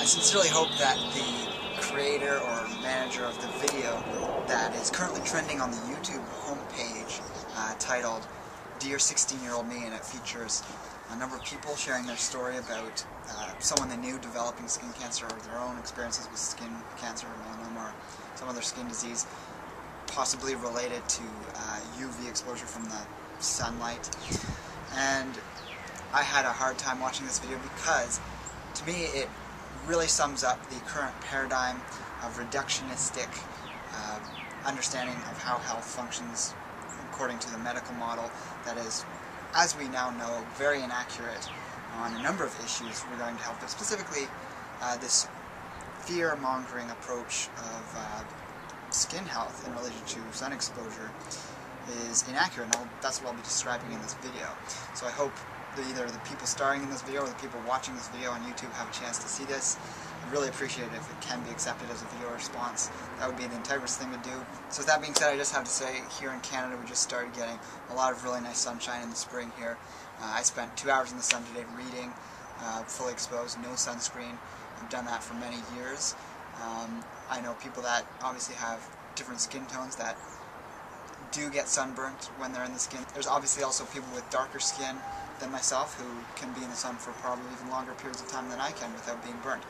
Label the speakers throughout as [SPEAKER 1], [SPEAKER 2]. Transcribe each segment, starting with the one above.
[SPEAKER 1] I sincerely hope that the creator or manager of the video that is currently trending on the YouTube homepage titled Dear 16-Year-Old Me, and it features a number of people sharing their story about someone they knew developing skin cancer or their own experiences with skin cancer or melanoma or some other skin disease, possibly related to UV exposure from the sunlight. And I had a hard time watching this video because, to me, it really sums up the current paradigm of reductionistic understanding of how health functions according to the medical model that is, as we now know, very inaccurate on a number of issues regarding to health, but specifically this fear-mongering approach of skin health in relation to sun exposure is inaccurate, and that's what I'll be describing in this video. So I hope that either the people starring in this video or the people watching this video on YouTube have a chance to see this. I'd really appreciate it if it can be accepted as a video response. That would be the integrous thing to do. So with that being said, I just have to say, here in Canada we just started getting a lot of really nice sunshine in the spring here. I spent 2 hours in the sun today reading, fully exposed, no sunscreen. I've done that for many years. I know people that obviously have different skin tones that do get sunburnt when they're in the skin. There's obviously also people with darker skin than myself who can be in the sun for probably even longer periods of time than I can without being burnt.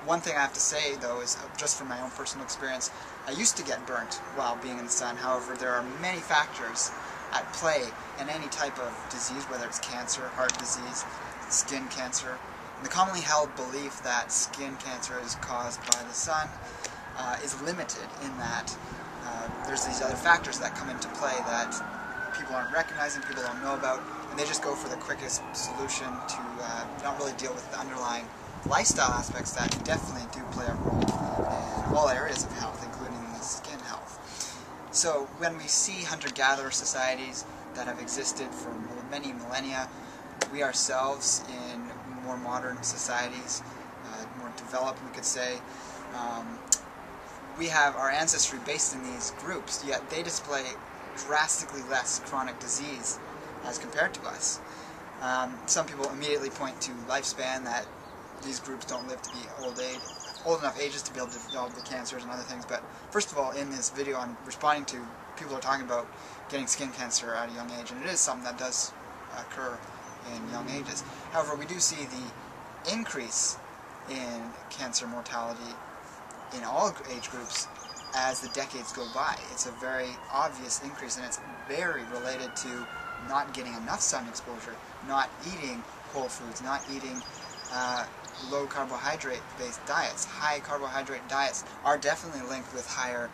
[SPEAKER 1] One thing I have to say, though, is just from my own personal experience, I used to get burnt while being in the sun. However, there are many factors at play in any type of disease, whether it's cancer, heart disease, skin cancer. And the commonly held belief that skin cancer is caused by the sun is limited in that there's these other factors that come into play that people aren't recognizing, people don't know about, and they just go for the quickest solution to not really deal with the underlying lifestyle aspects that definitely do play a role in all areas of health, including the skin health. So when we see hunter-gatherer societies that have existed for many millennia, we ourselves in more modern societies, more developed we could say, we have our ancestry based in these groups, yet they display drastically less chronic disease as compared to us. Some people immediately point to lifespan, that these groups don't live to be old enough ages to be able to develop the cancers and other things. But first of all, in this video I'm responding to people are talking about getting skin cancer at a young age, and it is something that does occur in young ages. However, we do see the increase in cancer mortality in all age groups as the decades go by. It's a very obvious increase, and it's very related to not getting enough sun exposure, not eating whole foods, not eating low carbohydrate based diets. High carbohydrate diets are definitely linked with higher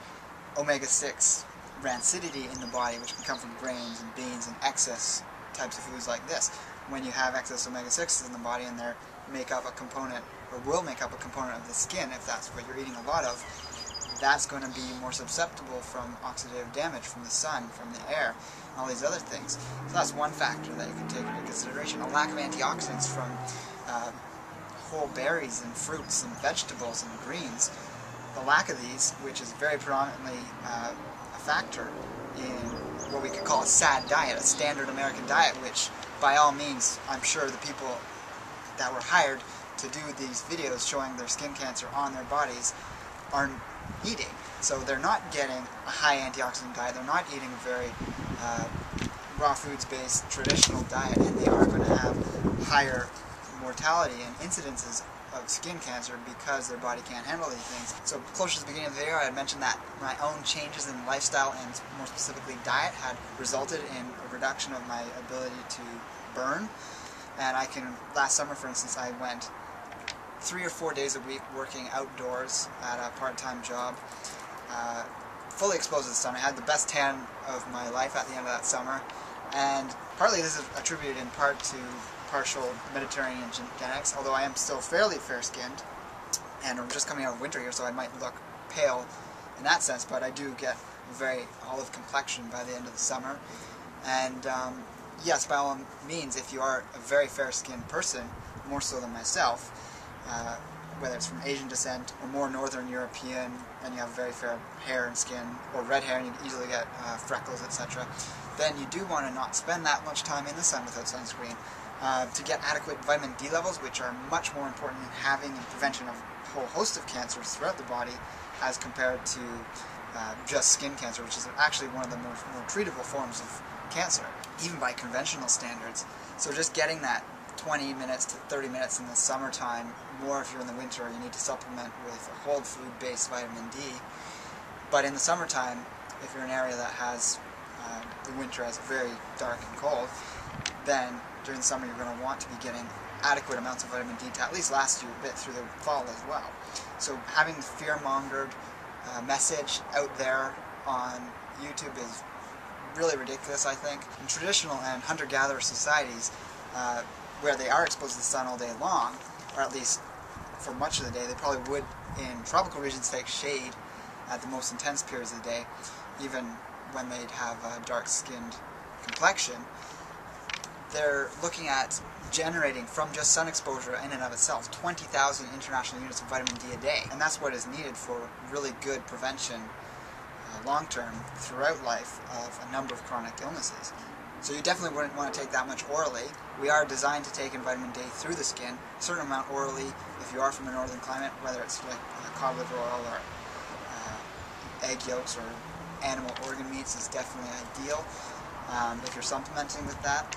[SPEAKER 1] omega-6 rancidity in the body, which can come from grains and beans and excess types of foods like this. When you have excess omega-6s in the body and they make up a component, or will make up a component of the skin, if that's what you're eating a lot of, that's going to be more susceptible from oxidative damage from the sun, from the air, and all these other things. So that's one factor that you can take into consideration. A lack of antioxidants from whole berries and fruits and vegetables and greens. The lack of these, which is very predominantly a factor in what we could call a SAD diet, a standard American diet, which by all means I'm sure the people that were hired to do these videos showing their skin cancer on their bodies aren't eating. So they're not getting a high antioxidant diet, they're not eating a very raw foods based traditional diet, and they are going to have higher mortality and incidences of skin cancer because their body can't handle these things. So close to the beginning of the video I had mentioned that my own changes in lifestyle and more specifically diet had resulted in a reduction of my ability to burn. And last summer for instance, I went 3 or 4 days a week working outdoors at a part-time job, fully exposed to the sun. I had the best tan of my life at the end of that summer, and partly this is attributed in part to partial Mediterranean genetics, although I am still fairly fair-skinned, and I'm just coming out of winter here, so I might look pale in that sense, but I do get a very olive complexion by the end of the summer. And yes, by all means, if you are a very fair-skinned person, more so than myself, whether it's from Asian descent or more Northern European, and you have very fair hair and skin, or red hair and you easily get freckles, etc., then you do want to not spend that much time in the sun without sunscreen. to get adequate vitamin D levels, which are much more important in having and prevention of a whole host of cancers throughout the body as compared to just skin cancer, which is actually one of the more treatable forms of cancer, even by conventional standards. So just getting that 20 minutes to 30 minutes in the summertime, more if you're in the winter, you need to supplement with a whole food-based vitamin D. But in the summertime, if you're in an area that has the winter as very dark and cold, then during the summer you're going to want to be getting adequate amounts of vitamin D to at least last you a bit through the fall as well. So having the fear-mongered message out there on YouTube is really ridiculous, I think. In traditional and hunter-gatherer societies, where they are exposed to the sun all day long, or at least for much of the day, they probably would in tropical regions take shade at the most intense periods of the day, even when they'd have a dark-skinned complexion. They're looking at generating from just sun exposure in and of itself 20,000 international units of vitamin D a day, and that's what is needed for really good prevention long-term throughout life of a number of chronic illnesses. So you definitely wouldn't want to take that much orally. We are designed to take in vitamin D through the skin, a certain amount orally if you are from a northern climate, whether it's like cod liver oil or egg yolks or animal organ meats is definitely ideal if you're supplementing with that.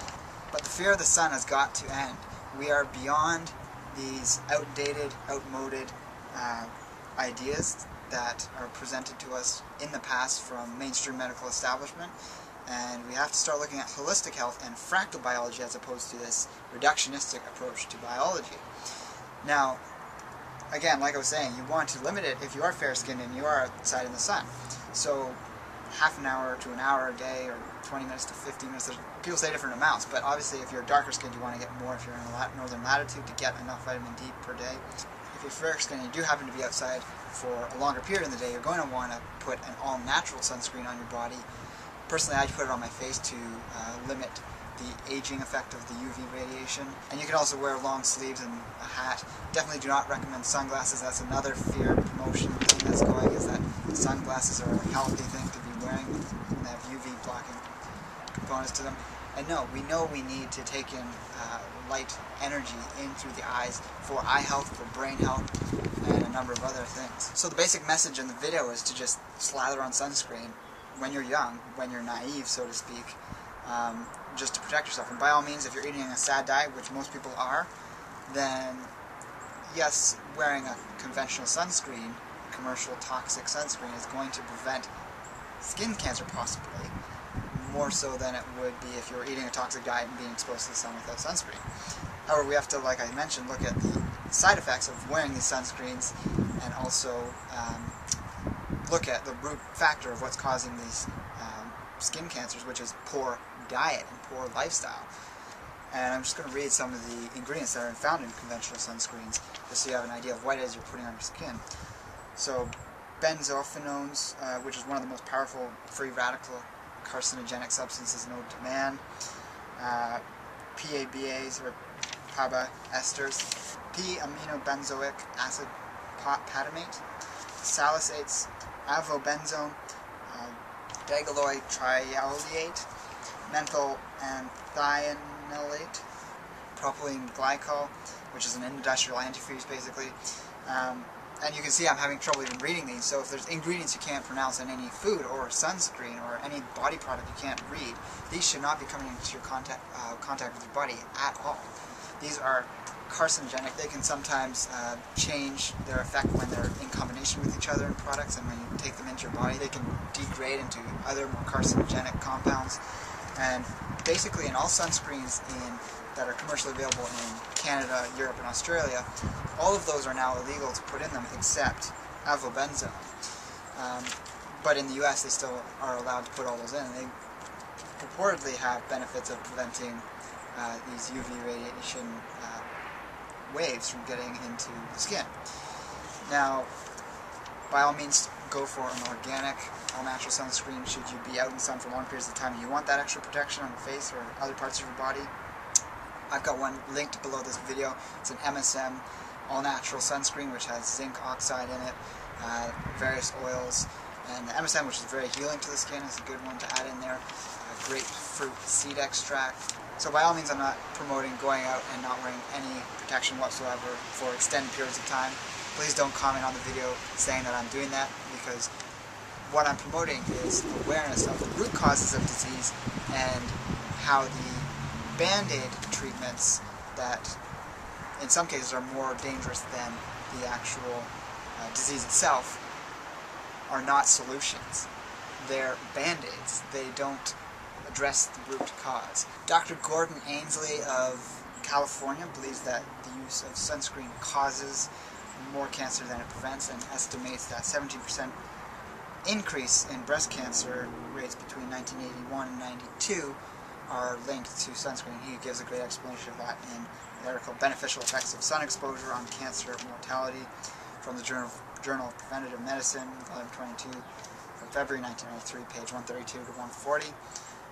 [SPEAKER 1] But the fear of the sun has got to end. We are beyond these outdated, outmoded ideas that are presented to us in the past from mainstream medical establishment, and we have to start looking at holistic health and fractal biology as opposed to this reductionistic approach to biology. Now, again, like I was saying, you want to limit it if you are fair-skinned and you are outside in the sun. So half an hour to an hour a day, or 20 minutes to 50 minutes, people say different amounts, but obviously if you're darker skinned you want to get more if you're in a northern latitude to get enough vitamin D per day. If you're fair skinned and you do happen to be outside for a longer period in the day, you're going to want to put an all-natural sunscreen on your body. Personally, I put it on my face to limit the aging effect of the UV radiation. And you can also wear long sleeves and a hat. Definitely do not recommend sunglasses. That's another fear promotion thing that's going, is that sunglasses are a healthy thing to be wearing, and they have UV blocking components to them. And no, we know we need to take in light energy in through the eyes for eye health, for brain health, and a number of other things. So the basic message in the video is to just slather on sunscreen when you're young, when you're naive, so to speak, just to protect yourself. And by all means, if you're eating a sad diet, which most people are, then yes, wearing a conventional sunscreen, commercial toxic sunscreen, is going to prevent skin cancer possibly, more so than it would be if you were eating a toxic diet and being exposed to the sun without sunscreen. However, we have to, like I mentioned, look at the side effects of wearing these sunscreens, and also look at the root factor of what's causing these skin cancers, which is poor diet and poor lifestyle. And I'm just going to read some of the ingredients that are found in conventional sunscreens, just so you have an idea of what it is you're putting on your skin. So, benzophenones, which is one of the most powerful free radical carcinogenic substances known to man. PABAs, or PABA esters. P-aminobenzoic acid patamate. Salicylates, avobenzone, degaloy trialdeate, menthol and thionylate, propylene glycol, which is an industrial antifreeze basically. And you can see I'm having trouble even reading these, so if there's ingredients you can't pronounce in any food or sunscreen or any body product you can't read, these should not be coming into your contact with your body at all. These are carcinogenic. They can sometimes change their effect when they're in combination with each other in products, and when you take them into your body they can degrade into other more carcinogenic compounds. And basically in all sunscreens that are commercially available in Canada, Europe, and Australia, all of those are now illegal to put in them except avobenzone. But in the US they still are allowed to put all those in, and they purportedly have benefits of preventing these UV radiation waves from getting into the skin. Now, by all means, go for an organic, all-natural sunscreen should you be out in the sun for long periods of time and you want that extra protection on your face or other parts of your body. I've got one linked below this video. It's an MSM all-natural sunscreen which has zinc oxide in it, various oils, and the MSM, which is very healing to the skin, is a good one to add in there. Great fruit seed extract. So by all means, I'm not promoting going out and not wearing any protection whatsoever for extended periods of time. Please don't comment on the video saying that I'm doing that, because what I'm promoting is awareness of the root causes of disease and how the Band-Aid treatments that in some cases are more dangerous than the actual disease itself are not solutions. They're Band-Aids. They don't address the root cause. Dr. Gordon Ainsley of California believes that the use of sunscreen causes more cancer than it prevents, and estimates that 17% increase in breast cancer rates between 1981 and 92 are linked to sunscreen. He gives a great explanation of that in the article Beneficial Effects of Sun Exposure on Cancer Mortality from the Journal of Preventative Medicine, volume 22, from February 1993, page 132 to 140.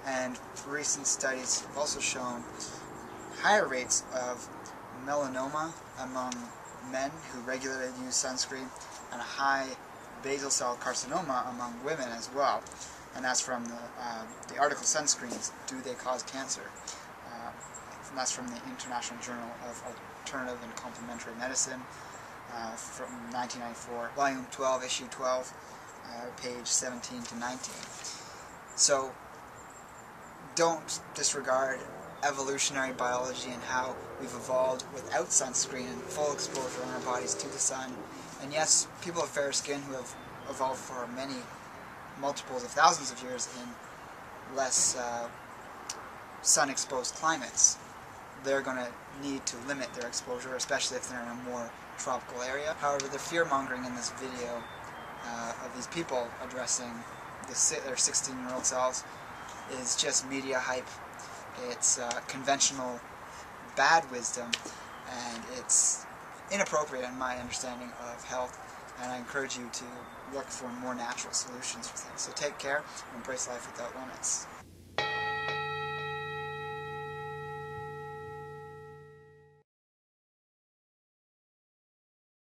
[SPEAKER 1] And recent studies have also shown higher rates of melanoma among men who regularly use sunscreen, and a high basal cell carcinoma among women as well. And that's from the article Sunscreens, Do They Cause Cancer? And that's from the International Journal of Alternative and Complementary Medicine from 1994, volume 12, issue 12, page 17 to 19. So don't disregard evolutionary biology and how we've evolved without sunscreen and full exposure on our bodies to the sun. And yes, people of fair skin who have evolved for many multiples of thousands of years in less sun-exposed climates, they're going to need to limit their exposure, especially if they're in a more tropical area. However, the fear-mongering in this video of these people addressing their 16-year-old selves is just media hype. It's conventional bad wisdom, and it's inappropriate in my understanding of health, and I encourage you to look for more natural solutions for things. So take care and embrace life without limits.